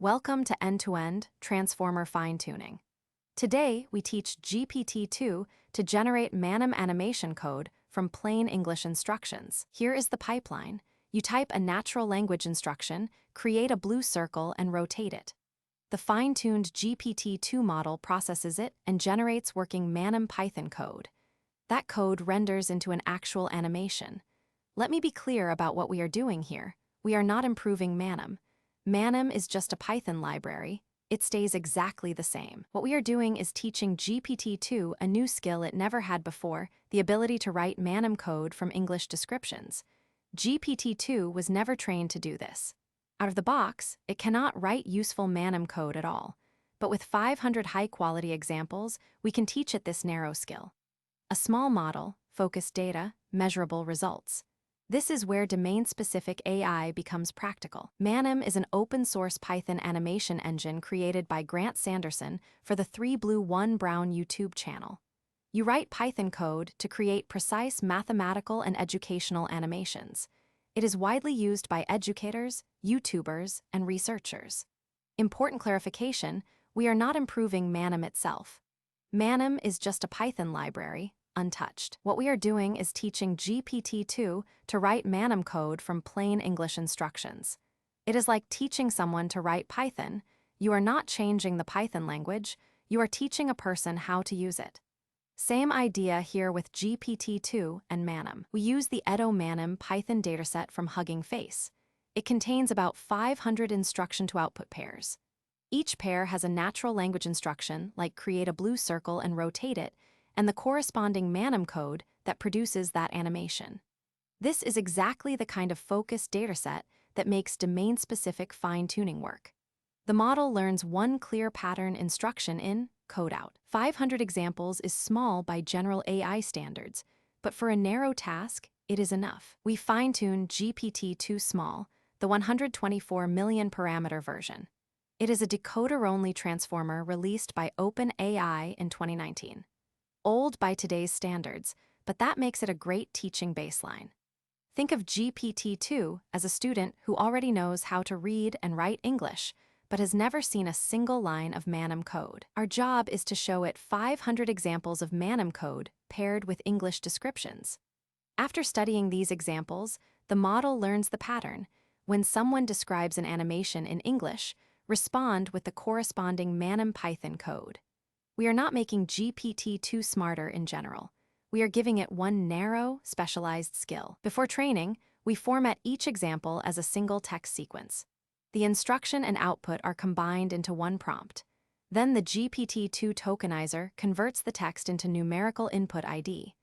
Welcome to End-to-End Transformer Fine-Tuning. Today, we teach GPT-2 to generate Manim animation code from plain English instructions. Here is the pipeline. You type a natural language instruction, create a blue circle, and rotate it. The fine-tuned GPT-2 model processes it and generates working Manim Python code. That code renders into an actual animation. Let me be clear about what we are doing here. We are not improving Manim. Manim is just a Python library. It stays exactly the same. What we are doing is teaching GPT-2 a new skill it never had before, the ability to write Manim code from English descriptions. GPT-2 was never trained to do this. Out of the box, it cannot write useful Manim code at all. But with 500 high-quality examples, we can teach it this narrow skill. A small model, focused data, measurable results. This is where domain-specific AI becomes practical. Manim is an open-source Python animation engine created by Grant Sanderson for the 3 Blue 1 Brown YouTube channel. You write Python code to create precise mathematical and educational animations. It is widely used by educators, YouTubers, and researchers. Important clarification, we are not improving Manim itself. Manim is just a Python library, untouched. What we are doing is teaching GPT-2 to write Manim code from plain English instructions. It is like teaching someone to write Python. You are not changing the Python language, you are teaching a person how to use it. Same idea here with GPT-2 and Manim. We use the Manim Python dataset from Hugging Face. It contains about 500 instruction-to-output pairs. Each pair has a natural language instruction, like create a blue circle and rotate it, and the corresponding Manim code that produces that animation. This is exactly the kind of focused dataset that makes domain-specific fine-tuning work. The model learns one clear pattern instruction in, code out. 500 examples is small by general AI standards, but for a narrow task, it is enough. We fine-tune GPT-2 Small, the 124 million parameter version. It is a decoder-only transformer released by OpenAI in 2019. Old by today's standards, but that makes it a great teaching baseline. Think of GPT-2 as a student who already knows how to read and write English, but has never seen a single line of Manim code. Our job is to show it 500 examples of Manim code paired with English descriptions. After studying these examples, the model learns the pattern. When someone describes an animation in English, respond with the corresponding Manim Python code. We are not making GPT-2 smarter in general. We are giving it one narrow, specialized skill. Before training, we format each example as a single text sequence. The instruction and output are combined into one prompt. Then the GPT-2 tokenizer converts the text into numerical input ID.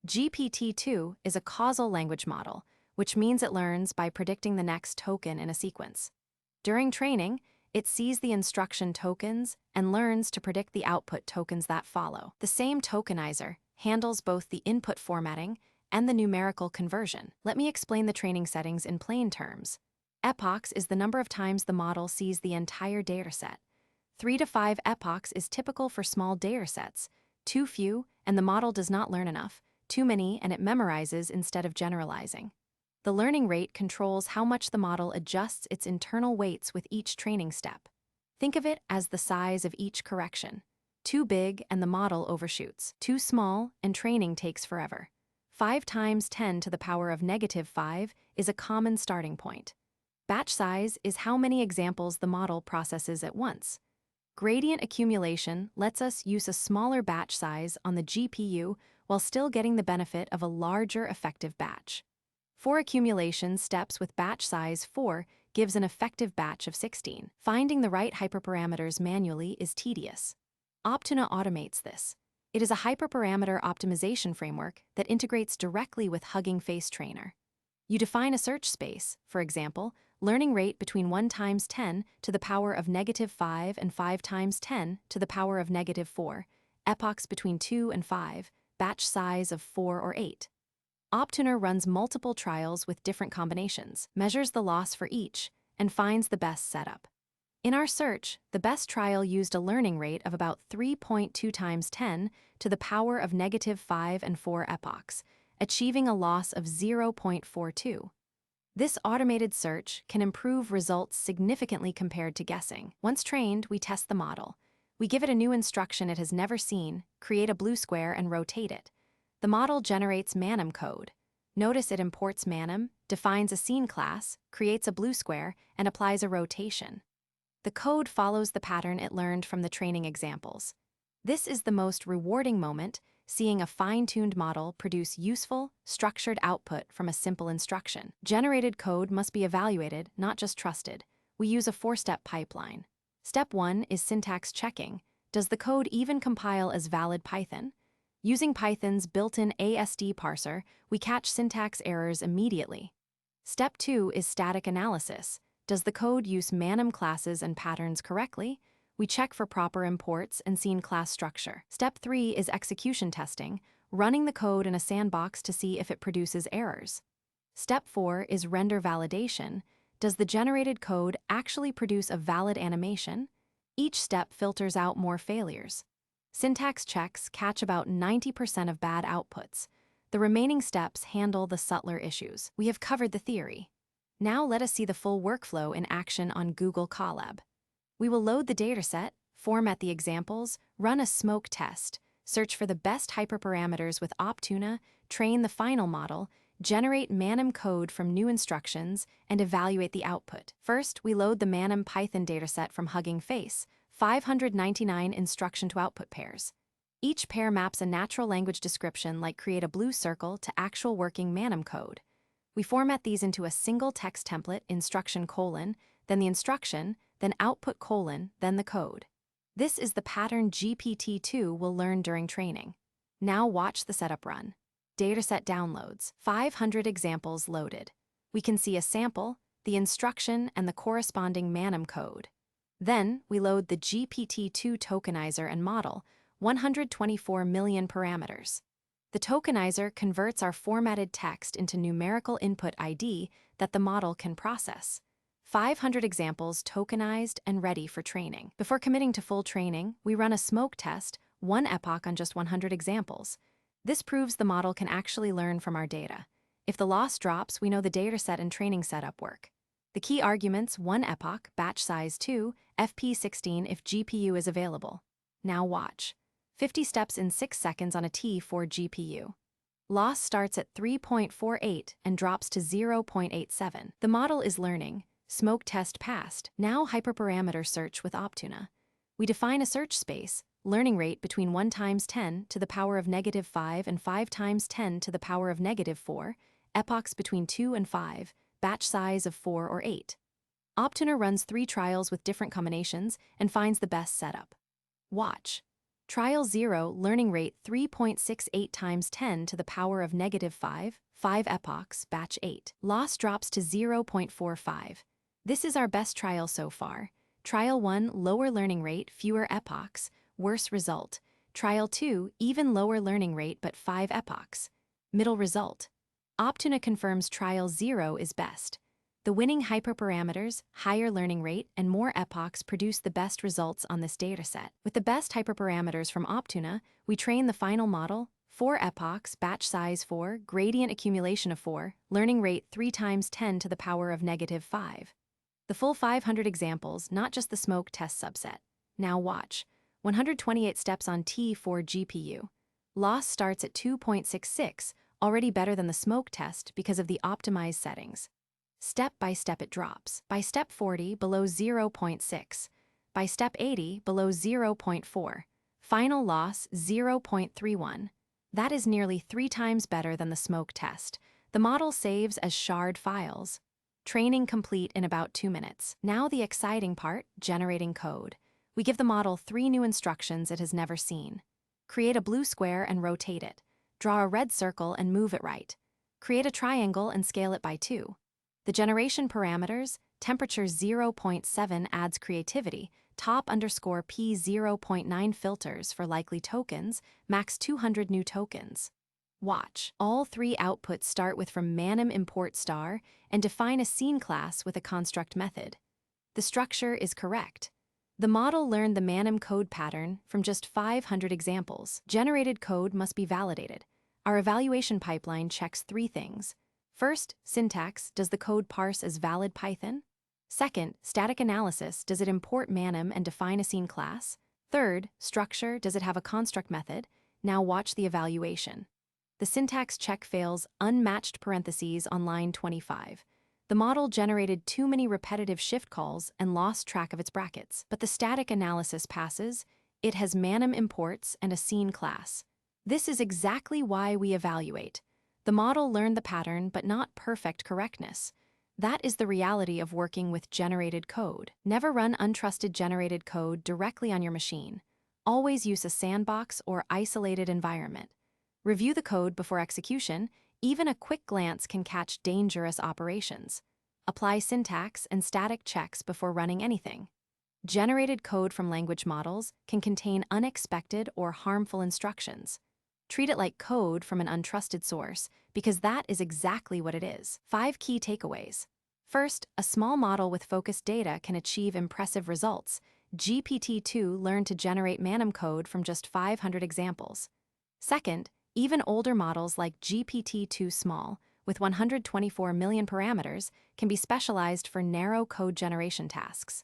GPT-2 is a causal language model, which means it learns by predicting the next token in a sequence. During training, it sees the instruction tokens and learns to predict the output tokens that follow. The same tokenizer handles both the input formatting and the numerical conversion. Let me explain the training settings in plain terms. Epochs is the number of times the model sees the entire dataset. 3 to 5 epochs is typical for small datasets. Too few, and the model does not learn enough. Too many, and it memorizes instead of generalizing. The learning rate controls how much the model adjusts its internal weights with each training step. Think of it as the size of each correction. Too big and the model overshoots. Too small and training takes forever. 5 times 10 to the power of -5 is a common starting point. Batch size is how many examples the model processes at once. Gradient accumulation lets us use a smaller batch size on the GPU while still getting the benefit of a larger effective batch. 4 accumulation steps with batch size 4 gives an effective batch of 16. Finding the right hyperparameters manually is tedious. Optuna automates this. It is a hyperparameter optimization framework that integrates directly with Hugging Face Trainer. You define a search space, for example, learning rate between 1 times 10 to the power of -5 and 5 times 10 to the power of -4, epochs between 2 and 5, batch size of 4 or 8. Optuna runs multiple trials with different combinations, measures the loss for each, and finds the best setup. In our search, the best trial used a learning rate of about 3.2 times 10 to the power of -5 and 4 epochs, achieving a loss of 0.42. This automated search can improve results significantly compared to guessing. Once trained, we test the model. We give it a new instruction it has never seen, create a blue square, and rotate it. The model generates Manim code. Notice it imports Manim, defines a scene class, creates a blue square, and applies a rotation. The code follows the pattern it learned from the training examples. This is the most rewarding moment, seeing a fine-tuned model produce useful, structured output from a simple instruction. Generated code must be evaluated, not just trusted. We use a 4-step pipeline. Step 1 is syntax checking. Does the code even compile as valid Python? Using Python's built-in ASD parser, we catch syntax errors immediately. Step 2 is static analysis. Does the code use Manim classes and patterns correctly? We check for proper imports and scene class structure. Step 3 is execution testing, running the code in a sandbox to see if it produces errors. Step 4 is render validation. Does the generated code actually produce a valid animation? Each step filters out more failures. Syntax checks catch about 90% of bad outputs. The remaining steps handle the subtler issues. We have covered the theory. Now let us see the full workflow in action on Google Colab. We will load the dataset, format the examples, run a smoke test, search for the best hyperparameters with Optuna, train the final model, generate Manim code from new instructions, and evaluate the output. First, we load the Manim Python dataset from Hugging Face, 599 instruction-to-output pairs. Each pair maps a natural language description like create a blue circle to actual working Manim code. We format these into a single text template, instruction colon, then the instruction, then output colon, then the code. This is the pattern GPT-2 will learn during training. Now watch the setup run. Dataset downloads, 500 examples loaded. We can see a sample, the instruction, and the corresponding Manim code. Then we load the GPT-2 tokenizer and model, 124 million parameters. The tokenizer converts our formatted text into numerical input ID that the model can process. 500 examples tokenized and ready for training. Before committing to full training, we run a smoke test, 1 epoch on just 100 examples. This proves the model can actually learn from our data. If the loss drops, we know the dataset and training setup work. The key arguments: 1 epoch, batch size 2, FP16 if GPU is available. Now watch. 50 steps in 6 seconds on a T4 GPU. Loss starts at 3.48 and drops to 0.87. The model is learning. Smoke test passed. Now hyperparameter search with Optuna. We define a search space, learning rate between 1 times 10 to the power of -5 and 5 times 10 to the power of -4, epochs between 2 and 5, batch size of 4 or 8. Optuna runs 3 trials with different combinations and finds the best setup. Watch. Trial 0, learning rate 3.68 times 10 to the power of -5, 5 epochs, batch 8. Loss drops to 0.45. This is our best trial so far. Trial 1, lower learning rate, fewer epochs, worse result. Trial 2, even lower learning rate but 5 epochs. Middle result. Optuna confirms trial 0 is best. The winning hyperparameters, higher learning rate, and more epochs produce the best results on this dataset. With the best hyperparameters from Optuna, we train the final model, 4 epochs, batch size 4, gradient accumulation of 4, learning rate 3 times 10 to the power of -5. The full 500 examples, not just the smoke test subset. Now watch. 128 steps on T4 GPU. Loss starts at 2.66, already better than the smoke test because of the optimized settings. Step by step it drops. By step 40, below 0.6. By step 80, below 0.4. Final loss, 0.31. That is nearly 3 times better than the smoke test. The model saves as shard files. Training complete in about 2 minutes. Now the exciting part, generating code. We give the model 3 new instructions it has never seen. Create a blue square and rotate it. Draw a red circle and move it right. Create a triangle and scale it by 2. The generation parameters, temperature 0.7 adds creativity, top_P 0.9 filters for likely tokens, max 200 new tokens. Watch. All 3 outputs start with from Manim import star and define a scene class with a construct method. The structure is correct. The model learned the Manim code pattern from just 500 examples. Generated code must be validated. Our evaluation pipeline checks 3 things. First, syntax, does the code parse as valid Python? Second, static analysis, does it import Manim and define a scene class? Third, structure, does it have a construct method? Now watch the evaluation. The syntax check fails unmatched parentheses on line 25. The model generated too many repetitive shift calls and lost track of its brackets. But the static analysis passes. It has Manim imports and a scene class. This is exactly why we evaluate. The model learned the pattern, but not perfect correctness. That is the reality of working with generated code. Never run untrusted generated code directly on your machine. Always use a sandbox or isolated environment. Review the code before execution. Even a quick glance can catch dangerous operations. Apply syntax and static checks before running anything. Generated code from language models can contain unexpected or harmful instructions. Treat it like code from an untrusted source, because that is exactly what it is. 5 key takeaways. First, a small model with focused data can achieve impressive results. GPT-2 learned to generate Manim code from just 500 examples. Second, even older models like GPT-2 Small, with 124 million parameters, can be specialized for narrow code generation tasks.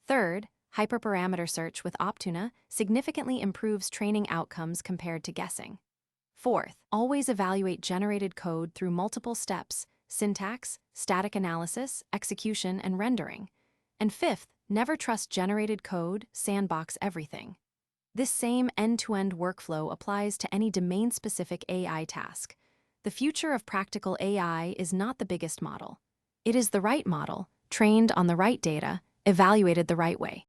Third, hyperparameter search with Optuna significantly improves training outcomes compared to guessing. Fourth, always evaluate generated code through multiple steps: syntax, static analysis, execution, and rendering. And fifth, never trust generated code, sandbox everything. This same end-to-end workflow applies to any domain-specific AI task. The future of practical AI is not the biggest model. It is the right model, trained on the right data, evaluated the right way.